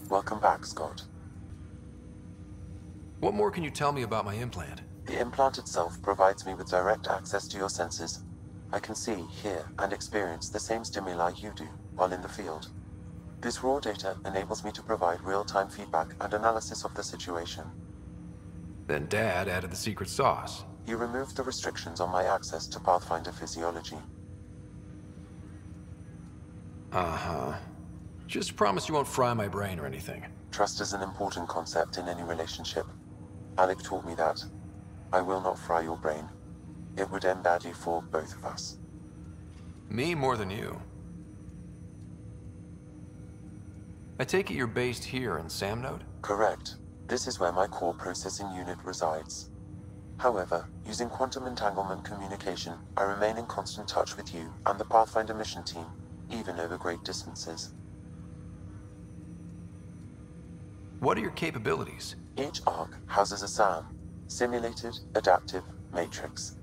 Welcome back, Scott. What more can you tell me about my implant? The implant itself provides me with direct access to your senses. I can see, hear, and experience the same stimuli you do while in the field. This raw data enables me to provide real-time feedback and analysis of the situation. Then Dad added the secret sauce. He removed the restrictions on my access to Pathfinder physiology. Uh-huh. Just promise you won't fry my brain or anything. Trust is an important concept in any relationship. Alec taught me that. I will not fry your brain. It would end badly for both of us. Me more than you. I take it you're based here in Samnode? Correct. This is where my core processing unit resides. However, using quantum entanglement communication, I remain in constant touch with you and the Pathfinder mission team, even over great distances. What are your capabilities? Each arc houses a SAM, Simulated Adaptive Matrix.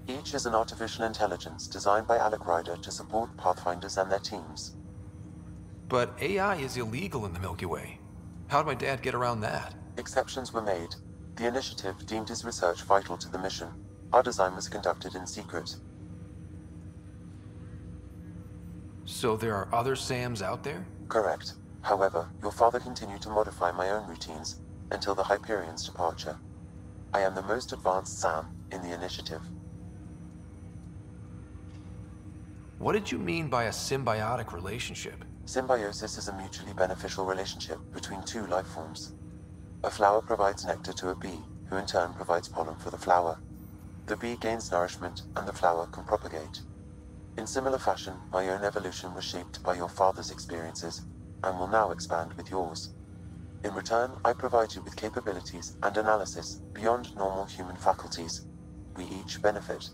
Each is an artificial intelligence designed by Alec Ryder to support Pathfinders and their teams. But AI is illegal in the Milky Way. How'd my dad get around that? Exceptions were made. The initiative deemed his research vital to the mission. Our design was conducted in secret. So there are other SAMs out there? Correct. However, your father continued to modify my own routines until the Hyperion's departure. I am the most advanced SAM in the initiative. What did you mean by a symbiotic relationship? Symbiosis is a mutually beneficial relationship between two life forms. A flower provides nectar to a bee, who in turn provides pollen for the flower. The bee gains nourishment, and the flower can propagate. In similar fashion, my own evolution was shaped by your father's experiences, and will now expand with yours. In return, I provide you with capabilities and analysis beyond normal human faculties. We each benefit.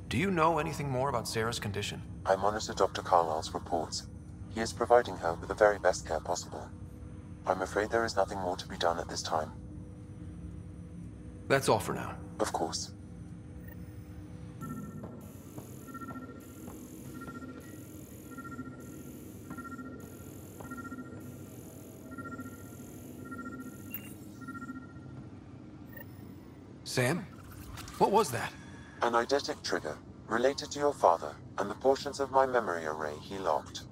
Do you know anything more about Sarah's condition? I monitor Dr. Carlisle's reports. He is providing her with the very best care possible. I'm afraid there is nothing more to be done at this time. That's all for now. Of course. Sam? What was that? An eidetic trigger, related to your father, and the portions of my memory array he locked.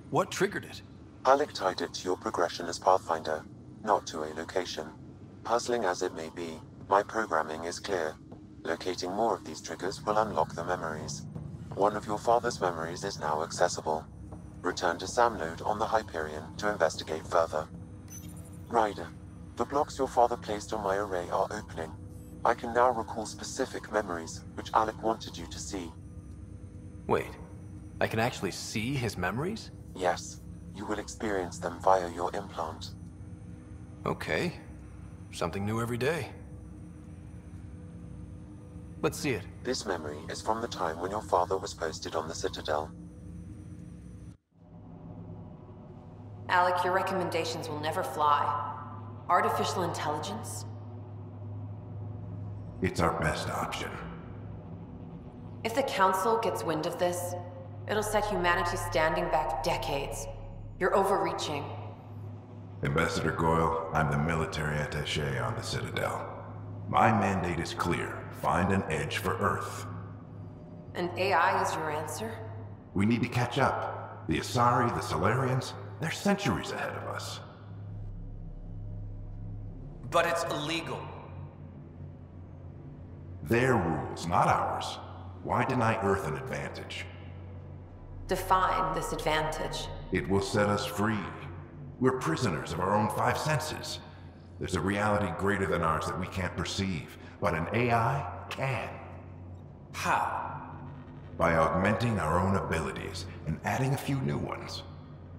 What triggered it? Alec tied it to your progression as Pathfinder, not to a location. Puzzling as it may be, my programming is clear. Locating more of these triggers will unlock the memories. One of your father's memories is now accessible. Return to Samnode on the Hyperion to investigate further. Ryder, the blocks your father placed on my array are opening. I can now recall specific memories, which Alec wanted you to see. Wait, I can actually see his memories? Yes, you will experience them via your implant. Okay, something new every day. Let's see it. This memory is from the time when your father was posted on the Citadel. Alec, your recommendations will never fly. Artificial intelligence? It's our best option. If the Council gets wind of this, it'll set humanity standing back decades. You're overreaching. Ambassador Goyle, I'm the military attaché on the Citadel. My mandate is clear. Find an edge for Earth. And AI is your answer? We need to catch up. The Asari, the Solarians, they're centuries ahead of us. But it's illegal. Their rules, not ours. Why deny Earth an advantage? Define this advantage. It will set us free. We're prisoners of our own five senses. There's a reality greater than ours that we can't perceive, but an AI can. How? By augmenting our own abilities and adding a few new ones.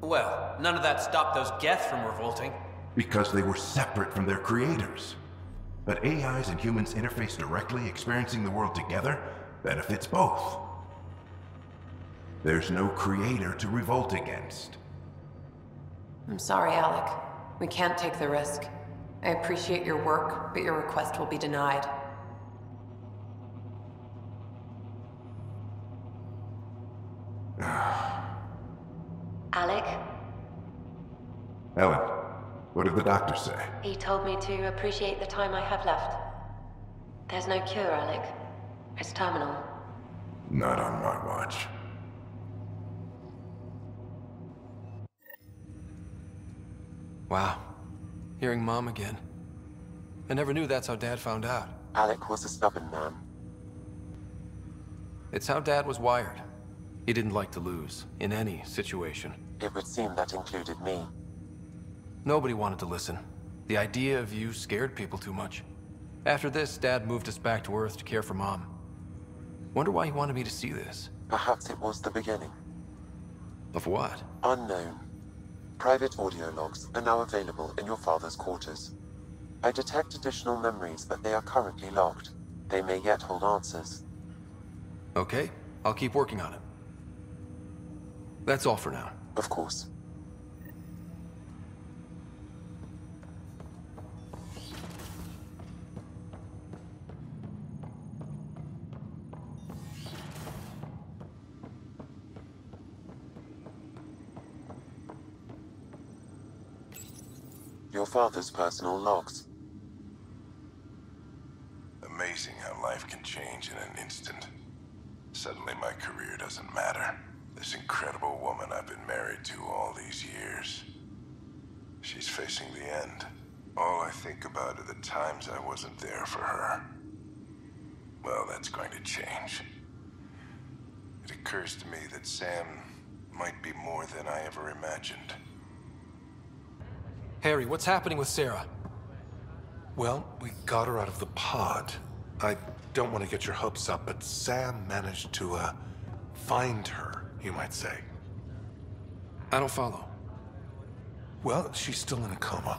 Well, none of that stopped those Geth from revolting. Because they were separate from their creators. But AIs and humans interface directly, experiencing the world together, benefits both. There's no creator to revolt against. I'm sorry, Alec. We can't take the risk. I appreciate your work, but your request will be denied. Alec? Ellen, what did the doctor say? He told me to appreciate the time I have left. There's no cure, Alec. It's terminal. Not on my watch. Wow. Hearing Mom again. I never knew that's how Dad found out. Alec was a stubborn man. It's how Dad was wired. He didn't like to lose, in any situation. It would seem that included me. Nobody wanted to listen. The idea of you scared people too much. After this, Dad moved us back to Earth to care for Mom. Wonder why he wanted me to see this. Perhaps it was the beginning. Of what? Unknown. Private audio logs are now available in your father's quarters. I detect additional memories, but they are currently locked. They may yet hold answers. Okay, I'll keep working on it. That's all for now. Of course. Your father's personal logs. Amazing how life can change in an instant. Suddenly my career doesn't matter. This incredible woman I've been married to all these years. She's facing the end. All I think about are the times I wasn't there for her. Well, that's going to change. It occurs to me that Sam might be more than I ever imagined. Harry, what's happening with Sarah? Well, we got her out of the pod. I don't want to get your hopes up, but Sam managed to, find her, you might say. I don't follow. Well, she's still in a coma.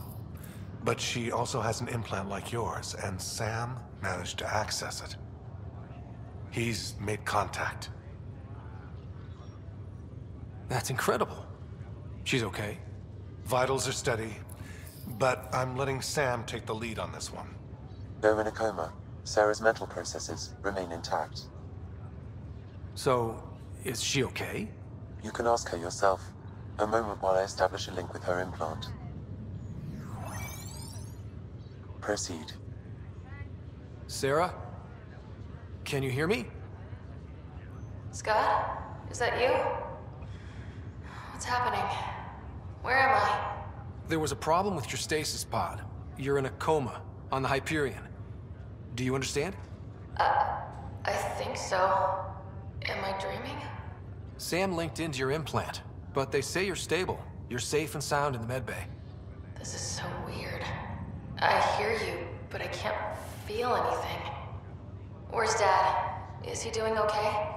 But she also has an implant like yours, and Sam managed to access it. He's made contact. That's incredible. She's okay. Vitals are steady, but I'm letting Sam take the lead on this one. Though in a coma, Sarah's mental processes remain intact. So, is she okay? You can ask her yourself. A moment while I establish a link with her implant. Proceed. Sarah? Can you hear me? Scott? Is that you? What's happening? Where am I? There was a problem with your stasis pod. You're in a coma on the Hyperion. Do you understand? I think so. Am I dreaming? Sam linked into your implant, but they say you're stable. You're safe and sound in the medbay. This is so weird. I hear you, but I can't feel anything. Where's Dad? Is he doing okay?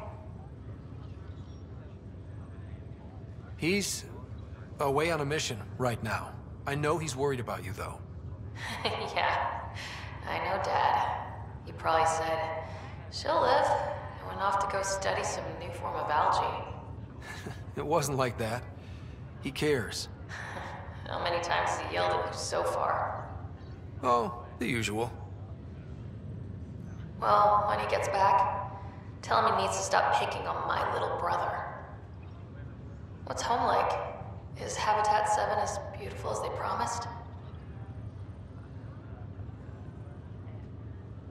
He's away on a mission right now. I know he's worried about you, though. Yeah, I know Dad. He probably said, she'll live, and went off to go study some new form of algae. It wasn't like that. He cares. How many times has he yelled at you so far? Oh, the usual. Well, when he gets back, tell him he needs to stop picking on my little brother. What's home like? Is Habitat 7 as beautiful as they promised?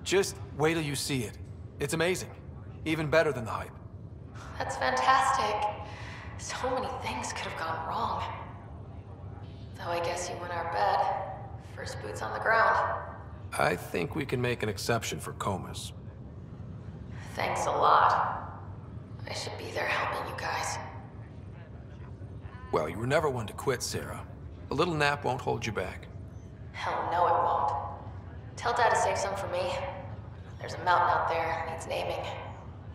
Just wait till you see it. It's amazing. Even better than the hype. That's fantastic. So many things could have gone wrong. Though I guess you win our bet. First boots on the ground. I think we can make an exception for comas. Thanks a lot. I should be there helping you guys. Well, you were never one to quit, Sarah. A little nap won't hold you back. Hell no, it won't. Tell Dad to save some for me. There's a mountain out there, needs naming.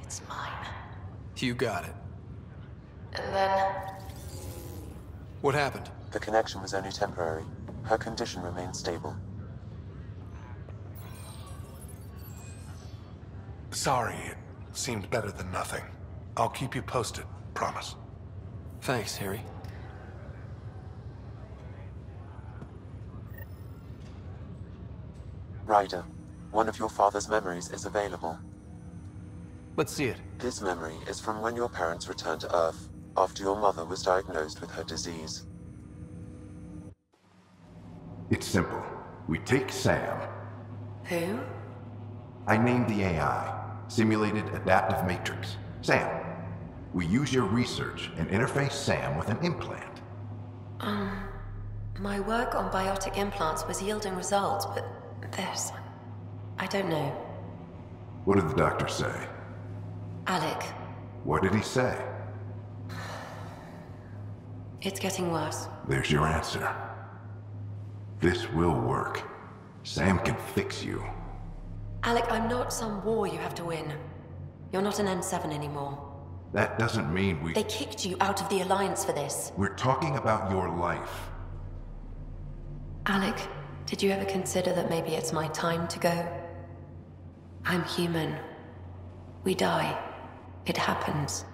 It's mine. You got it. And then... What happened? The connection was only temporary. Her condition remains stable. Sorry, it seemed better than nothing. I'll keep you posted, promise. Thanks, Harry. Ryder, one of your father's memories is available. Let's see it. This memory is from when your parents returned to Earth. after your mother was diagnosed with her disease. It's simple. We take Sam. Who? I named the AI, Simulated Adaptive Matrix. Sam. We use your research and interface Sam with an implant. My work on biotic implants was yielding results, but I don't know. What did the doctor say? Alec, What did he say? it's getting worse. There's your answer. This will work. Sam can fix you. Alec, I'm not some war you have to win. You're not an N7 anymore. That doesn't mean we... They kicked you out of the Alliance for this. We're talking about your life. Alec, did you ever consider that maybe it's my time to go? I'm human. We die. It happens.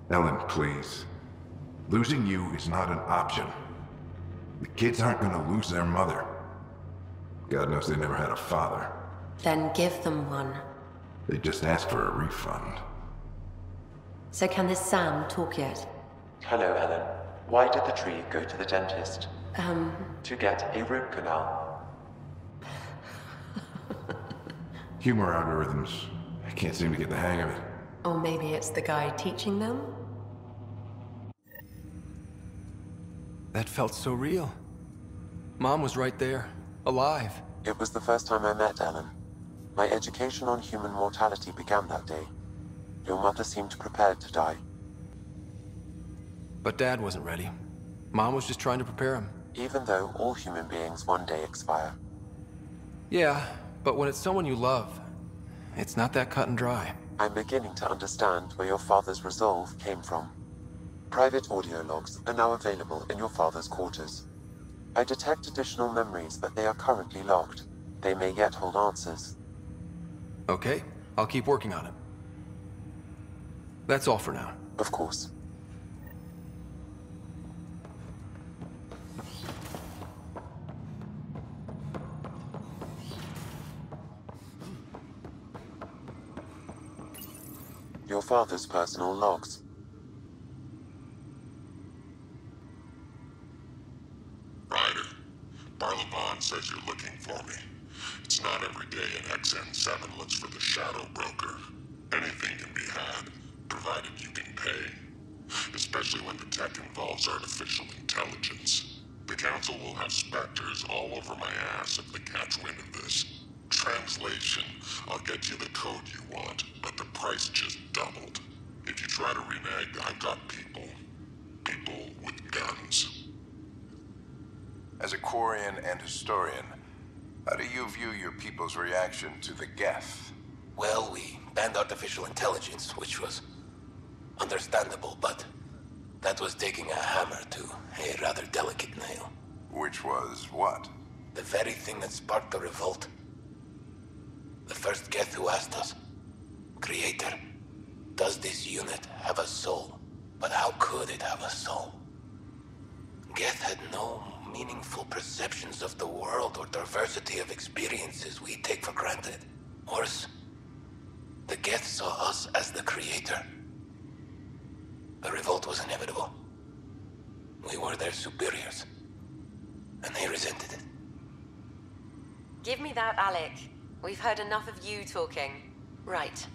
Ellen, please. Losing you is not an option. The kids aren't gonna lose their mother. God knows they never had a father. Then give them one. They just asked for a refund. So can this Sam talk yet? Hello, Ellen. Why did the tree go to the dentist? To get a root canal. Humor algorithms. I can't seem to get the hang of it. Or maybe it's the guy teaching them? That felt so real. Mom was right there, alive. It was the first time I met Ellen. My education on human mortality began that day. Your mother seemed prepared to die. But Dad wasn't ready. Mom was just trying to prepare him. Even though all human beings one day expire. Yeah, but when it's someone you love, it's not that cut and dry. I'm beginning to understand where your father's resolve came from. Private audio logs are now available in your father's quarters. I detect additional memories, but they are currently locked. They may yet hold answers. Okay, I'll keep working on it. That's all for now. Of course. Your father's personal logs. Ryder, Barlevon says you're looking for me. It's not every day an XN7 looks for the shadow broker. Anything can be had, provided you can pay. Especially when the tech involves artificial intelligence. The Council will have specters all over my ass if they catch wind of this. Translation, I'll get you the code you want, but the price just doubled. If you try to renege, I've got people. People with guns. As a Quarian and historian, how do you view your people's reaction to the Geth? Well, we banned artificial intelligence, which was understandable, but that was taking a hammer to a rather delicate nail. Which was what? The very thing that sparked the revolt. The first Geth who asked us, Creator, does this unit have a soul? But how could it have a soul? Geth had no meaningful perceptions of the world or diversity of experiences we take for granted. Worse, the Geth saw us as the Creator. The revolt was inevitable. We were their superiors, and they resented it. Give me that, Alec. We've heard enough of you talking. Right.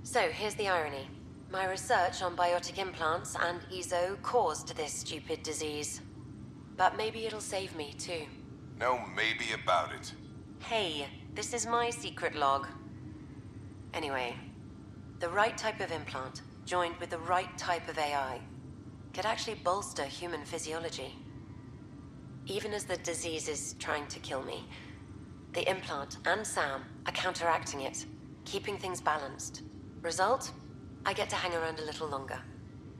So, here's the irony. My research on biotic implants and EZO caused this stupid disease. But maybe it'll save me, too. No maybe about it. Hey, this is my secret log. Anyway, the right type of implant, joined with the right type of AI, could actually bolster human physiology. Even as the disease is trying to kill me, the implant and Sam are counteracting it, keeping things balanced. Result? I get to hang around a little longer.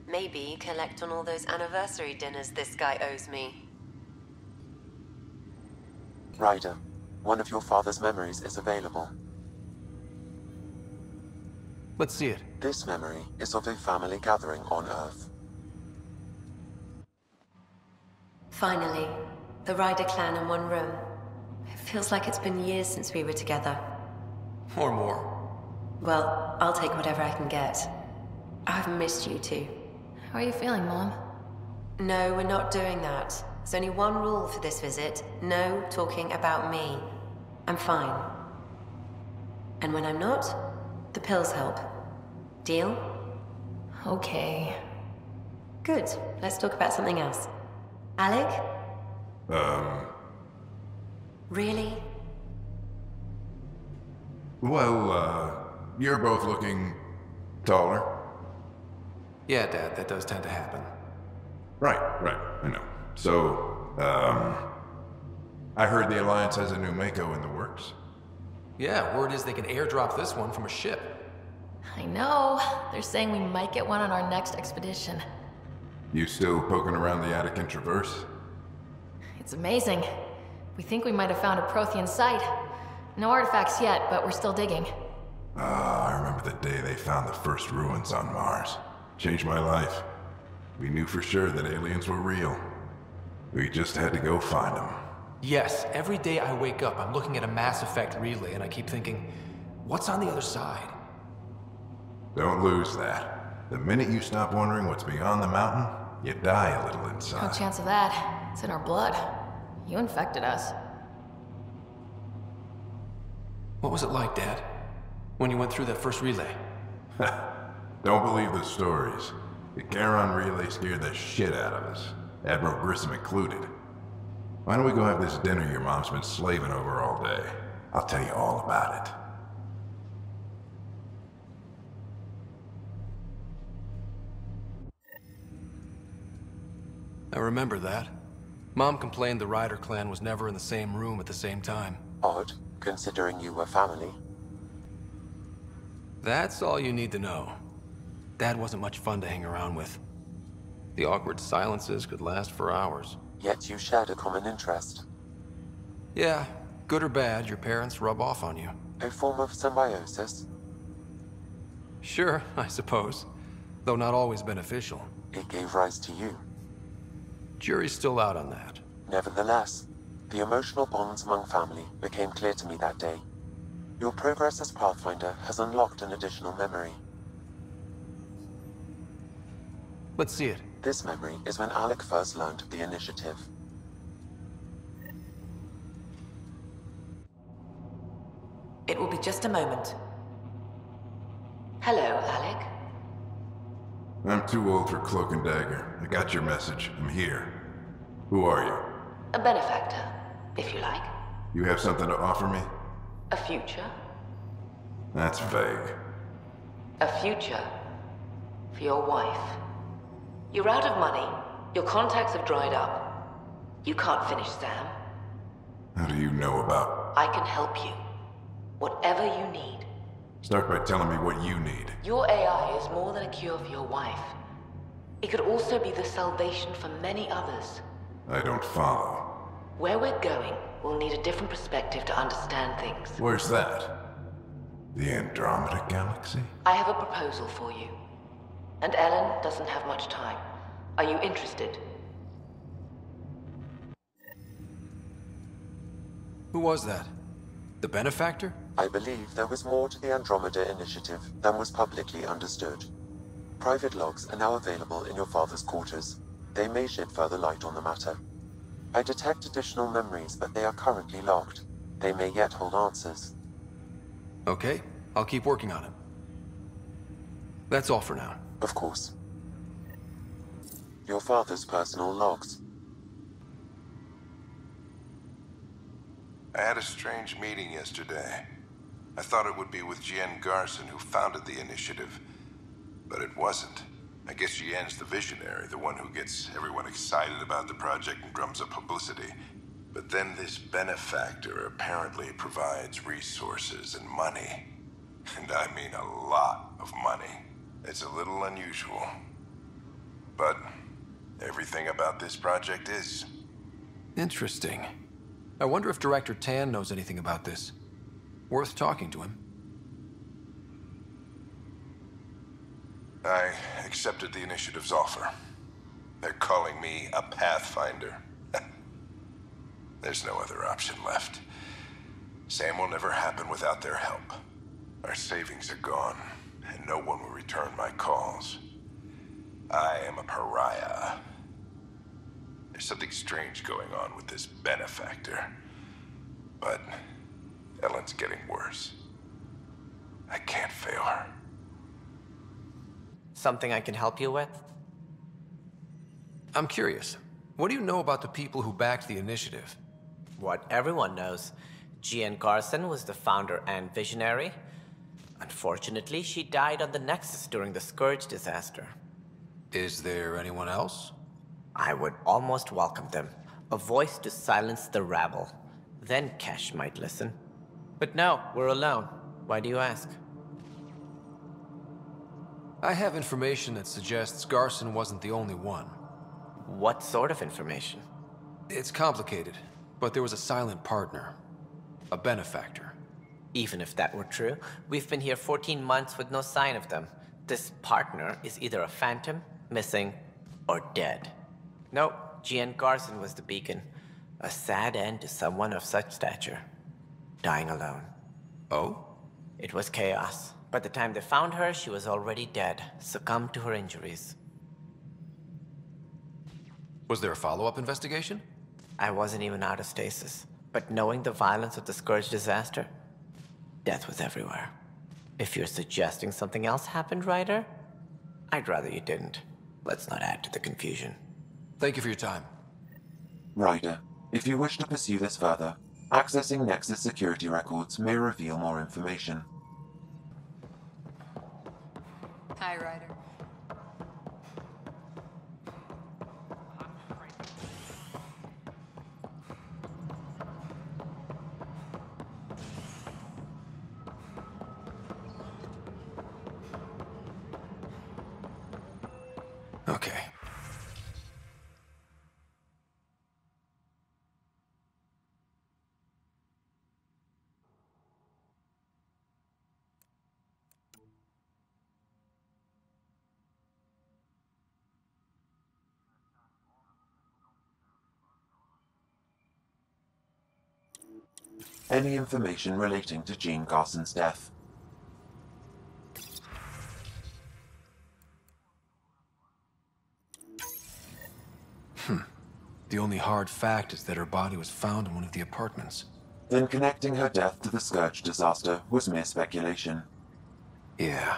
Maybe collect on all those anniversary dinners this guy owes me. Ryder, one of your father's memories is available. Let's see it. This memory is of a family gathering on Earth. Finally, the Ryder clan in one room. It feels like it's been years since we were together. Or more. Well, I'll take whatever I can get. I've missed you too. How are you feeling, Mom? No, we're not doing that. There's only one rule for this visit. No talking about me. I'm fine. And when I'm not, the pills help. Deal? Okay. Good. Let's talk about something else. Alec? Really? Well, you're both looking taller. Yeah, Dad, that does tend to happen. Right, I know. So, I heard the Alliance has a new Mako in the works. Yeah, word is they can airdrop this one from a ship. I know. They're saying we might get one on our next expedition. You still poking around the Attic Traverse? It's amazing. We think we might have found a Prothean site. No artifacts yet, but we're still digging. I remember the day they found the first ruins on Mars. Changed my life. We knew for sure that aliens were real. We just had to go find them. Yes, every day I wake up, I'm looking at a Mass Effect relay and I keep thinking, what's on the other side? Don't lose that. The minute you stop wondering what's beyond the mountain, you die a little No inside. chance of that. It's in our blood. You infected us. What was it like, Dad? When you went through that first relay? Don't believe the stories. The Charon relay scared the shit out of us. Admiral Grissom included. Why don't we go have this dinner your mom's been slaving over all day? I'll tell you all about it. I remember that. Mom complained the Ryder clan was never in the same room at the same time. Odd, considering you were family. That's all you need to know. Dad wasn't much fun to hang around with. The awkward silences could last for hours. Yet you shared a common interest. Yeah, good or bad, your parents rub off on you. A form of symbiosis. Sure, I suppose. Though not always beneficial. It gave rise to you. Jury's still out on that. Nevertheless, the emotional bonds among family became clear to me that day. Your progress as Pathfinder has unlocked an additional memory. Let's see it. This memory is when Alec first learned of the initiative. It will be just a moment. Hello, Alec. I'm too old for Cloak and Dagger. I got your message. I'm here. Who are you? A benefactor, if you like. You have something to offer me? A future. That's vague. A future. For your wife. You're out of money. Your contacts have dried up. You can't finish Sam. How do you know about... I can help you. Whatever you need. Start by telling me what you need. Your AI is more than a cure for your wife. It could also be the salvation for many others. I don't follow. Where we're going, we'll need a different perspective to understand things. Where's that? The Andromeda Galaxy? I have a proposal for you. And Ellen doesn't have much time. Are you interested? Who was that? The benefactor? I believe there was more to the Andromeda initiative than was publicly understood. Private logs are now available in your father's quarters. They may shed further light on the matter. I detect additional memories, but they are currently locked. They may yet hold answers. Okay, I'll keep working on it. That's all for now. Of course. Your father's personal logs. I had a strange meeting yesterday. I thought it would be with Jien Garson, who founded the initiative. But it wasn't. I guess Jien's the visionary, the one who gets everyone excited about the project and drums up publicity. But then this benefactor apparently provides resources and money. And I mean a lot of money. It's a little unusual. But everything about this project is. Interesting. I wonder if Director Tan knows anything about this. Worth talking to him. I accepted the initiative's offer. They're calling me a Pathfinder. There's no other option left. Sam will never happen without their help. Our savings are gone, and no one will return my calls. I am a pariah. There's something strange going on with this benefactor. But Ellen's getting worse. I can't fail her. Something I can help you with? I'm curious. What do you know about the people who backed the initiative? What everyone knows. Jean Garson was the founder and visionary. Unfortunately, she died on the Nexus during the Scourge disaster. Is there anyone else? I would almost welcome them. A voice to silence the rabble. Then Kesh might listen. But no, we're alone. Why do you ask? I have information that suggests Garson wasn't the only one. What sort of information? It's complicated, but there was a silent partner. A benefactor. Even if that were true, we've been here 14 months with no sign of them. This partner is either a phantom, missing, or dead. Nope, Jean Garson was the beacon. A sad end to someone of such stature. Dying alone. Oh? It was chaos. By the time they found her, she was already dead, succumbed to her injuries. Was there a follow-up investigation? I wasn't even out of stasis. But knowing the violence of the Scourge disaster, death was everywhere. If you're suggesting something else happened, Ryder, I'd rather you didn't. Let's not add to the confusion. Thank you for your time. Ryder, if you wish to pursue this further, accessing Nexus security records may reveal more information. Hi, Ryder. Okay. Any information relating to Jean Garson's death? The only hard fact is that her body was found in one of the apartments. Then connecting her death to the Scourge disaster was mere speculation. Yeah,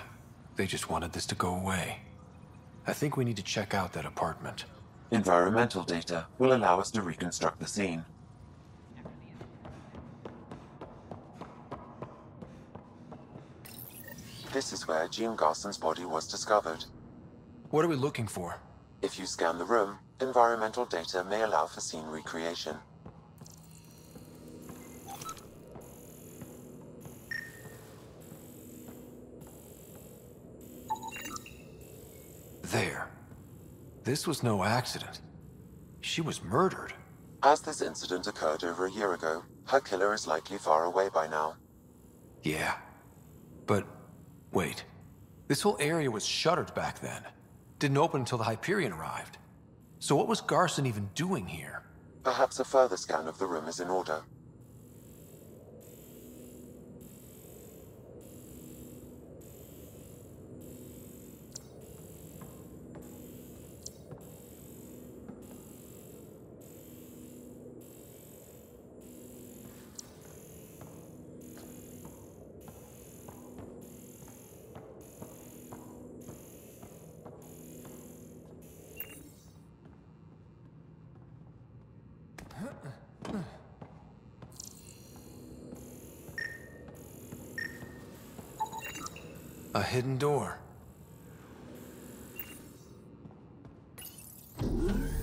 they just wanted this to go away. I think we need to check out that apartment. Environmental data will allow us to reconstruct the scene. This is where Jean Garson's body was discovered. What are we looking for? If you scan the room, environmental data may allow for scene recreation. There. This was no accident. She was murdered. As this incident occurred over a year ago, her killer is likely far away by now. Yeah. But, wait. This whole area was shuttered back then. Didn't open until the Hyperion arrived. So what was Garson even doing here? Perhaps a further scan of the room is in order. A hidden door.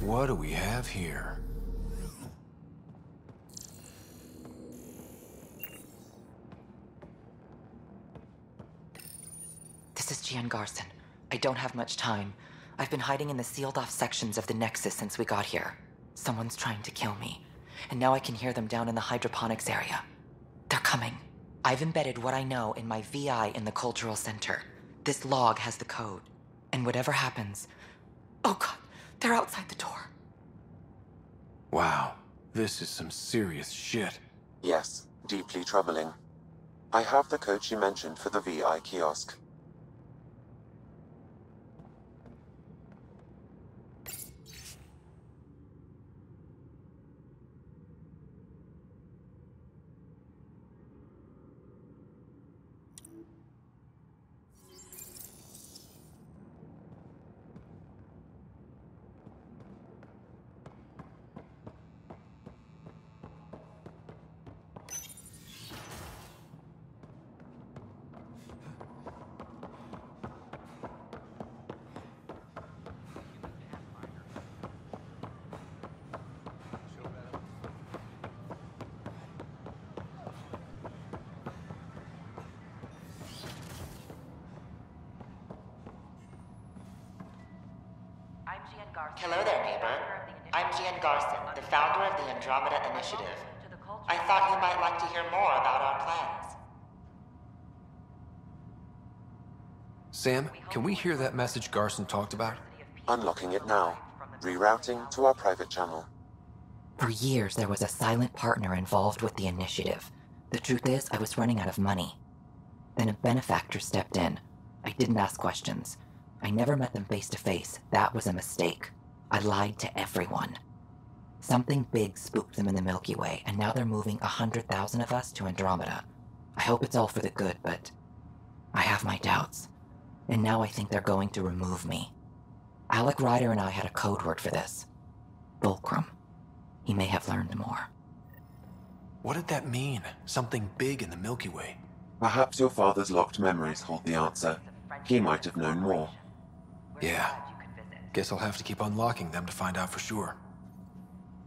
What do we have here? This is Jean Garson. I don't have much time. I've been hiding in the sealed-off sections of the Nexus since we got here. Someone's trying to kill me. And now I can hear them down in the hydroponics area. They're coming. I've embedded what I know in my VI in the Cultural Center. This log has the code. And whatever happens... Oh god, they're outside the door. Wow, this is some serious shit. Yes, deeply troubling. I have the code she mentioned for the VI kiosk. Hello there, neighbor. I'm Gian Garson, the founder of the Andromeda Initiative. I thought you might like to hear more about our plans. Sam, can we hear that message Garson talked about? Unlocking it now. Rerouting to our private channel. For years, there was a silent partner involved with the initiative. The truth is, I was running out of money. Then a benefactor stepped in. I didn't ask questions. I never met them face to face. That was a mistake. I lied to everyone. Something big spooked them in the Milky Way, and now they're moving 100,000 of us to Andromeda. I hope it's all for the good, but I have my doubts. And now I think they're going to remove me. Alec Ryder and I had a code word for this. Fulcrum. He may have learned more. What did that mean? Something big in the Milky Way? Perhaps your father's locked memories hold the answer. He might have known more. Yeah. Guess I'll have to keep unlocking them to find out for sure.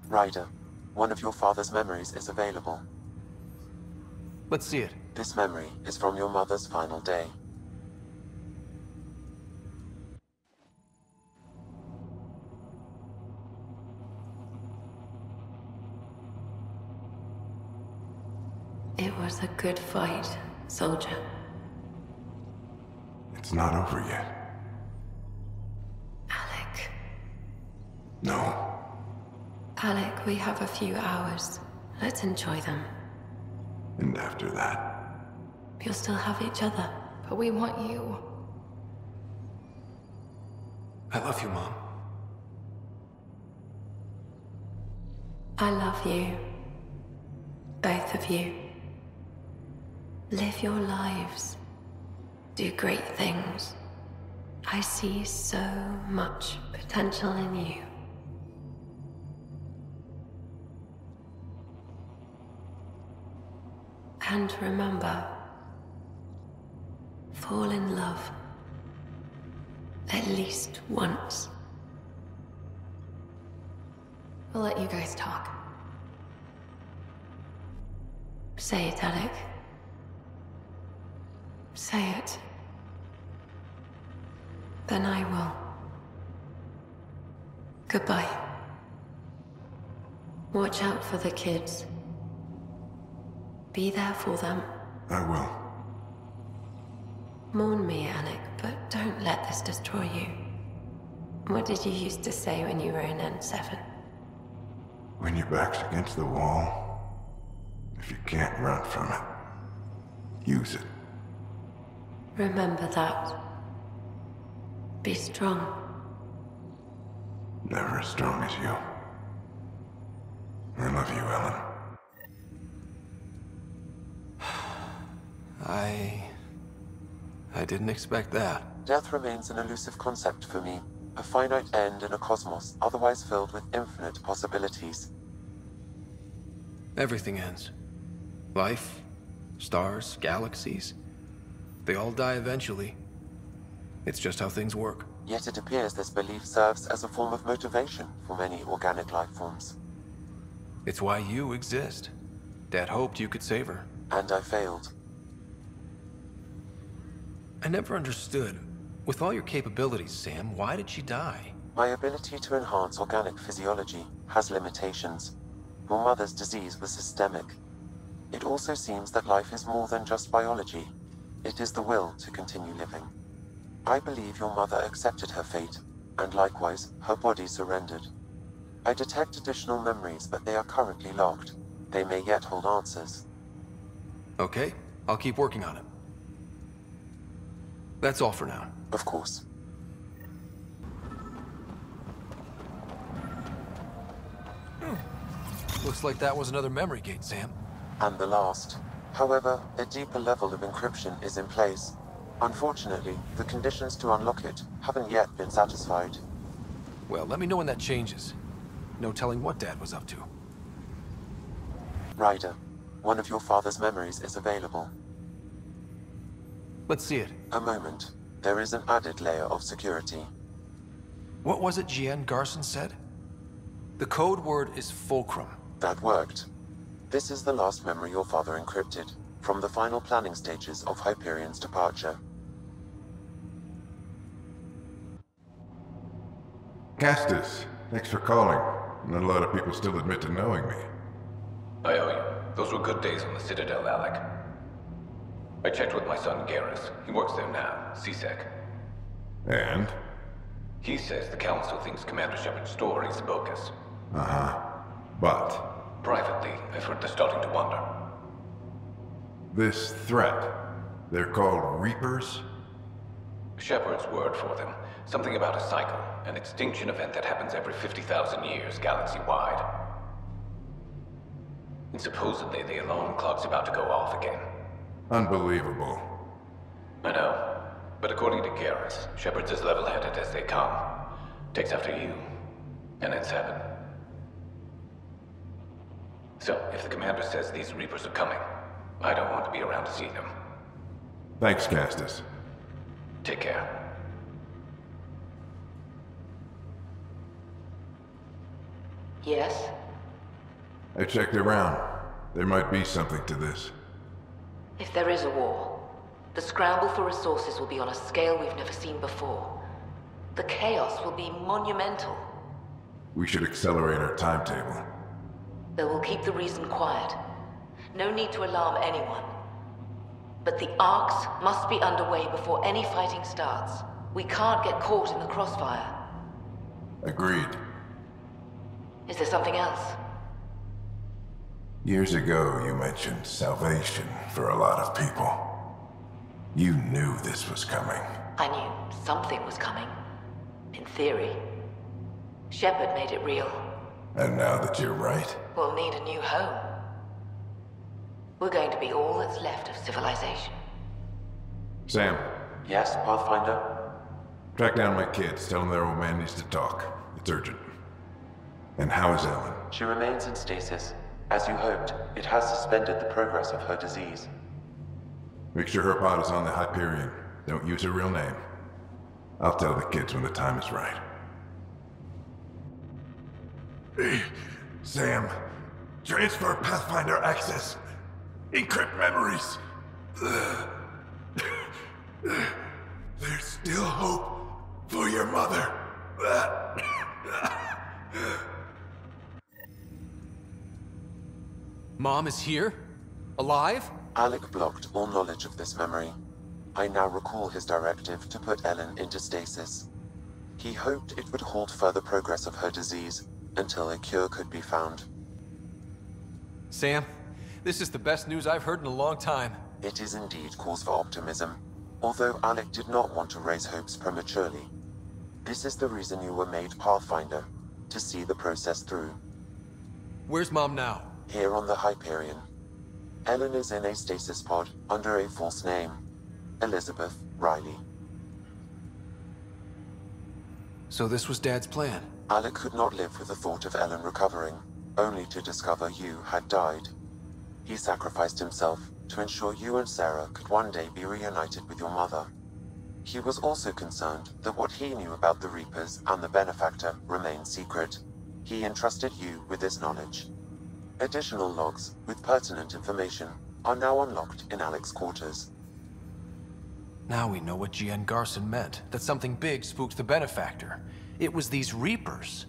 Ryder, one of your father's memories is available. Let's see it. This memory is from your mother's final day. It was a good fight, soldier. It's not over yet. Alec. No. Alec, we have a few hours. Let's enjoy them. And after that? You'll still have each other, but we want you. I love you, Mom. I love you. Both of you. Live your lives. Do great things. I see so much potential in you. And remember, fall in love. At least once. We'll let you guys talk. Say it, Alec. Say it. Then I will. Goodbye. Watch out for the kids. Be there for them. I will. Mourn me, Alec, but don't let this destroy you. What did you used to say when you were in N7? When your back's against the wall, if you can't run from it, use it. Remember that. Be strong. Never as strong as you. I love you, Ellen. I didn't expect that. Death remains an elusive concept for me. A finite end in a cosmos otherwise filled with infinite possibilities. Everything ends. Life, stars, galaxies. They all die eventually. It's just how things work. Yet it appears this belief serves as a form of motivation for many organic life forms. It's why you exist. Dad hoped you could save her. And I failed. I never understood. With all your capabilities, Sam, why did she die? My ability to enhance organic physiology has limitations. Your mother's disease was systemic. It also seems that life is more than just biology. It is the will to continue living. I believe your mother accepted her fate, and likewise, her body surrendered. I detect additional memories, but they are currently locked. They may yet hold answers. Okay, I'll keep working on it. That's all for now. Of course. Looks like that was another memory gate, Sam. And the last. However, a deeper level of encryption is in place. Unfortunately, the conditions to unlock it haven't yet been satisfied. Well, let me know when that changes. No telling what Dad was up to. Ryder, one of your father's memories is available. Let's see it. A moment. There is an added layer of security. What was it Gian Garson said? The code word is fulcrum. That worked. This is the last memory your father encrypted, from the final planning stages of Hyperion's departure. Castus, thanks for calling. Not a lot of people still admit to knowing me. I owe you. Those were good days on the Citadel, Alec. I checked with my son Garrus. He works there now, CSEC. And? He says the Council thinks Commander Shepard's story is bogus. Uh-huh. But? Privately, I've heard they're starting to wonder. This threat, they're called Reapers? Shepard's word for them. Something about a cycle, an extinction event that happens every 50,000 years, galaxy-wide. And supposedly the alarm clock's about to go off again. Unbelievable. I know. But according to Garrus, Shepard's as level-headed as they come. Takes after you. And then Seven. So, if the commander says these Reapers are coming, I don't want to be around to see them. Thanks, Castus. Take care. Yes? I checked around. There might be something to this. If there is a war, the scramble for resources will be on a scale we've never seen before. The chaos will be monumental. We should accelerate our timetable. They will keep the reason quiet. No need to alarm anyone. But the arcs must be underway before any fighting starts. We can't get caught in the crossfire. Agreed. Is there something else? Years ago, you mentioned salvation for a lot of people. You knew this was coming. I knew something was coming. In theory. Shepard made it real. And now that you're right? We'll need a new home. We're going to be all that's left of civilization. Sam. Yes, Pathfinder? Track down my kids. Tell them their old man needs to talk. It's urgent. And how is Ellen? She remains in stasis. As you hoped, it has suspended the progress of her disease. Make sure her pod is on the Hyperion. Don't use her real name. I'll tell the kids when the time is right. Sam, transfer Pathfinder access. Encrypt memories. There's still hope for your mother. Mom is here? Alive? Alec blocked all knowledge of this memory. I now recall his directive to put Ellen into stasis. He hoped it would halt further progress of her disease until a cure could be found. Sam, this is the best news I've heard in a long time. It is indeed cause for optimism, although Alec did not want to raise hopes prematurely. This is the reason you were made Pathfinder, to see the process through. Where's Mom now? Here on the Hyperion. Ellen is in a stasis pod under a false name, Elizabeth Riley. So this was Dad's plan? Alec could not live with the thought of Ellen recovering, only to discover you had died. He sacrificed himself to ensure you and Sarah could one day be reunited with your mother. He was also concerned that what he knew about the Reapers and the Benefactor remained secret. He entrusted you with this knowledge. Additional logs with pertinent information are now unlocked in Alec's quarters. Now we know what GN Garson meant, that something big spooked the Benefactor. It was these Reapers.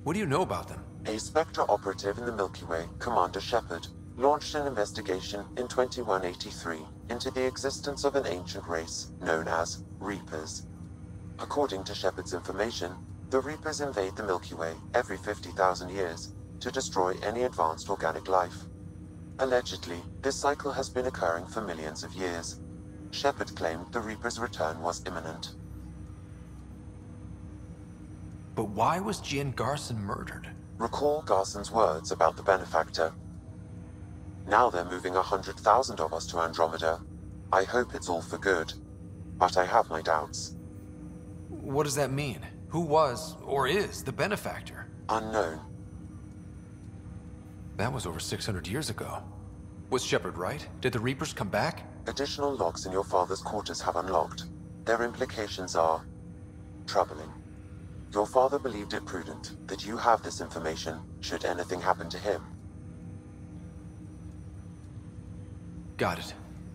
What do you know about them? A Spectre operative in the Milky Way, Commander Shepard, launched an investigation in 2183 into the existence of an ancient race known as Reapers. According to Shepard's information, the Reapers invade the Milky Way every 50,000 years to destroy any advanced organic life. Allegedly, this cycle has been occurring for millions of years. Shepard claimed the Reapers' return was imminent. But why was GN Garson murdered? Recall Garson's words about the Benefactor. Now they're moving 100,000 of us to Andromeda. I hope it's all for good, but I have my doubts. What does that mean? Who was, or is, the Benefactor? Unknown. That was over 600 years ago. Was Shepard right? Did the Reapers come back? Additional logs in your father's quarters have unlocked. Their implications are troubling. Your father believed it prudent that you have this information should anything happen to him. Got it.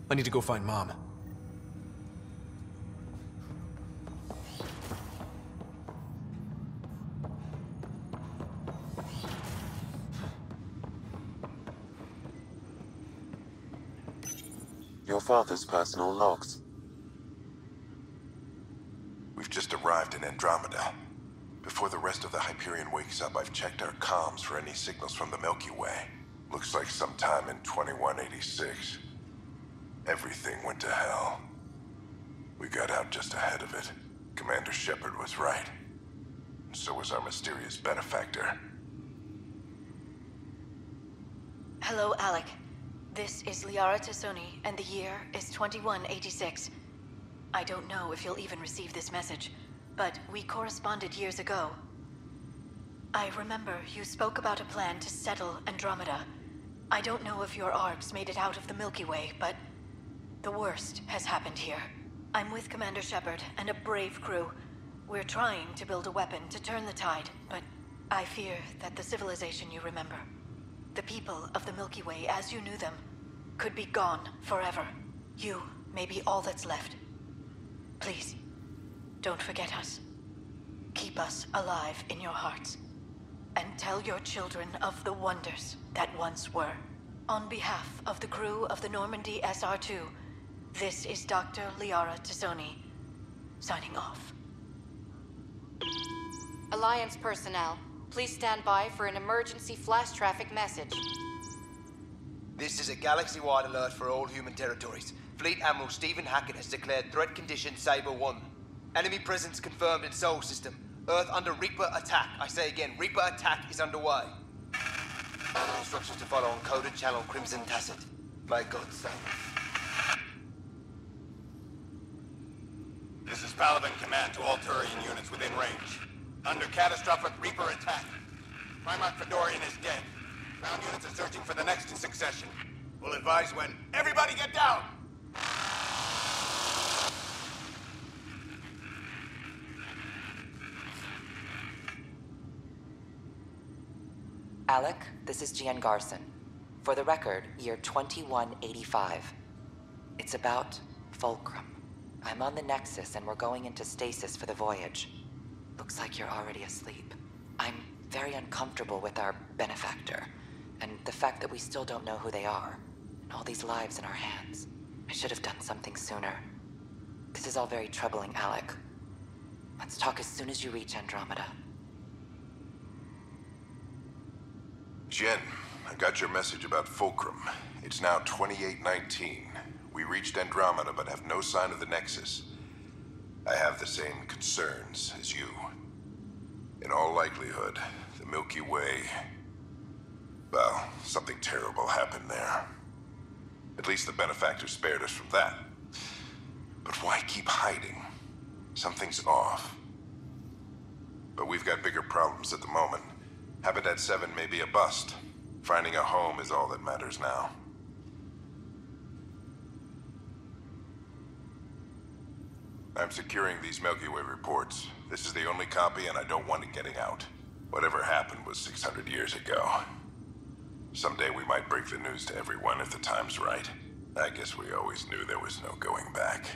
I need to go find Mom. Your father's personal logs. We've just arrived in Andromeda. Before the rest of the Hyperion wakes up, I've checked our comms for any signals from the Milky Way. Looks like sometime in 2186. Everything went to hell. We got out just ahead of it. Commander Shepard was right. So was our mysterious benefactor. Hello, Alec. This is Liara Tassoni, and the year is 2186. I don't know if you'll even receive this message, but we corresponded years ago. I remember you spoke about a plan to settle Andromeda. I don't know if your arcs made it out of the Milky Way, but the worst has happened here. I'm with Commander Shepard and a brave crew. We're trying to build a weapon to turn the tide, but I fear that the civilization you remember, the people of the Milky Way as you knew them, could be gone forever. You may be all that's left. Please, don't forget us. Keep us alive in your hearts. And tell your children of the wonders that once were. On behalf of the crew of the Normandy SR-2, this is Dr. Liara Tassoni, signing off. Alliance personnel, please stand by for an emergency flash traffic message. This is a galaxy-wide alert for all human territories. Fleet Admiral Stephen Hackett has declared threat condition Saber 1. Enemy presence confirmed in Sol System. Earth under Reaper attack. I say again, Reaper attack is underway. Instructions to follow on coded channel Crimson Tacit. May God save us. This is Paladin Command to all Turian units within range. Under catastrophic Reaper attack. Primarch Fedorian is dead. Ground units are searching for the next in succession. We'll advise when. Everybody get down! Alec, this is Gian Garson. For the record, year 2185. It's about Fulcrum. I'm on the Nexus and we're going into stasis for the voyage. Looks like you're already asleep. I'm very uncomfortable with our benefactor, and the fact that we still don't know who they are, and all these lives in our hands. I should have done something sooner. This is all very troubling, Alec. Let's talk as soon as you reach Andromeda. Jen, I got your message about Fulcrum. It's now 2819. We reached Andromeda but have no sign of the Nexus. I have the same concerns as you. In all likelihood, the Milky Way... well, something terrible happened there. At least the benefactor spared us from that. But why keep hiding? Something's off. But we've got bigger problems at the moment. Habitat 7 may be a bust. Finding a home is all that matters now. I'm securing these Milky Way reports. This is the only copy and I don't want it getting out. Whatever happened was 600 years ago. Someday we might break the news to everyone if the time's right. I guess we always knew there was no going back.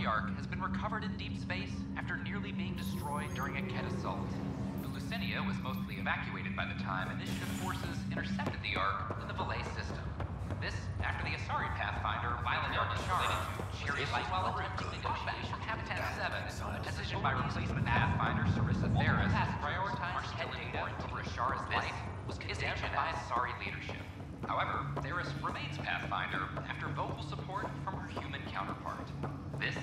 The Ark has been recovered in deep space after nearly being destroyed during a Ket assault. The Lucinia was mostly evacuated by the time Initiative forces intercepted the Ark in the Valais system. This after the Asari Pathfinder violently related to Cherry Light while attempting negotiation with Habitat 7, a decision by replacement Pathfinder Sarissa Theris prioritized killing more over Ashara's life was condemned by Asari leadership. However, Theris remains Pathfinder after vocal support from her human counterpart. This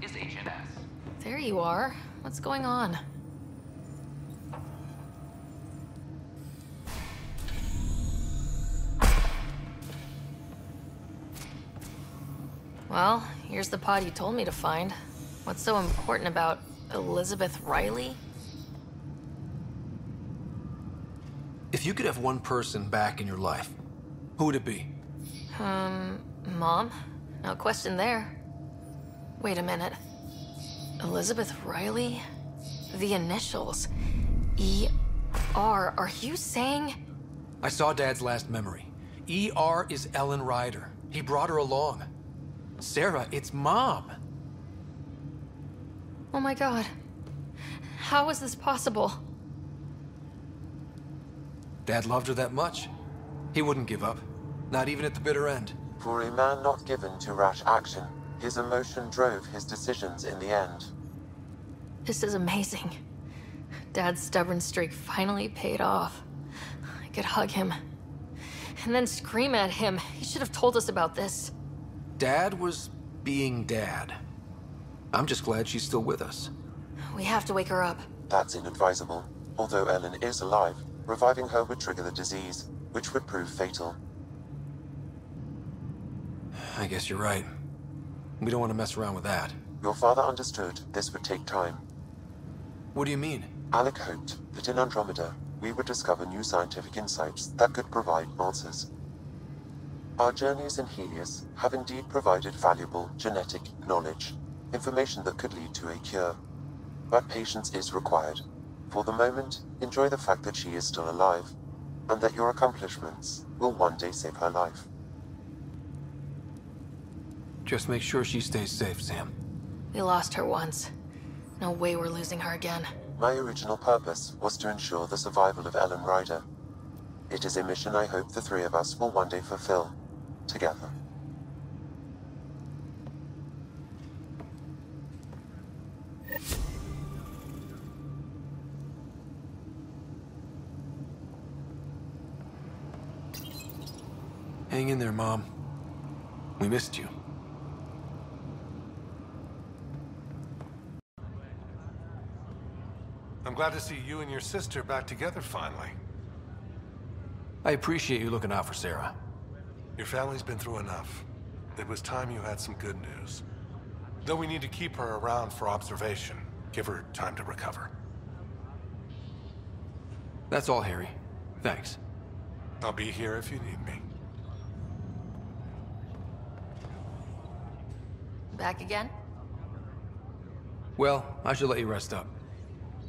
is HNS. There you are. What's going on? Well, here's the pod you told me to find. What's so important about Elizabeth Riley? If you could have one person back in your life, who would it be? Mom? No question there. Wait a minute. Elizabeth Riley? The initials. E.R. Are you saying? I saw Dad's last memory. E.R. is Ellen Ryder. He brought her along. Sarah, it's Mom. Oh my God. How is this possible? Dad loved her that much. He wouldn't give up. Not even at the bitter end. For a man not given to rash action, his emotion drove his decisions in the end. This is amazing. Dad's stubborn streak finally paid off. I could hug him. And then scream at him. He should have told us about this. Dad was being Dad. I'm just glad she's still with us. We have to wake her up. That's inadvisable. Although Ellen is alive, reviving her would trigger the disease, which would prove fatal. I guess you're right. We don't want to mess around with that. Your father understood this would take time. What do you mean? Alec hoped that in Andromeda, we would discover new scientific insights that could provide answers. Our journeys in Helios have indeed provided valuable genetic knowledge, information that could lead to a cure. But patience is required. For the moment, enjoy the fact that she is still alive, and that your accomplishments will one day save her life. Just make sure she stays safe, Sam. We lost her once. No way we're losing her again. My original purpose was to ensure the survival of Ellen Ryder. It is a mission I hope the three of us will one day fulfill, together. Hang in there, Mom. We missed you. I'm glad to see you and your sister back together finally. I appreciate you looking out for Sarah. Your family's been through enough. It was time you had some good news. Though we need to keep her around for observation. Give her time to recover. That's all, Harry. Thanks. I'll be here if you need me. Back again? Well, I should let you rest up.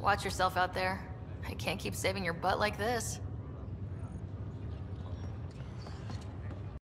Watch yourself out there. I can't keep saving your butt like this.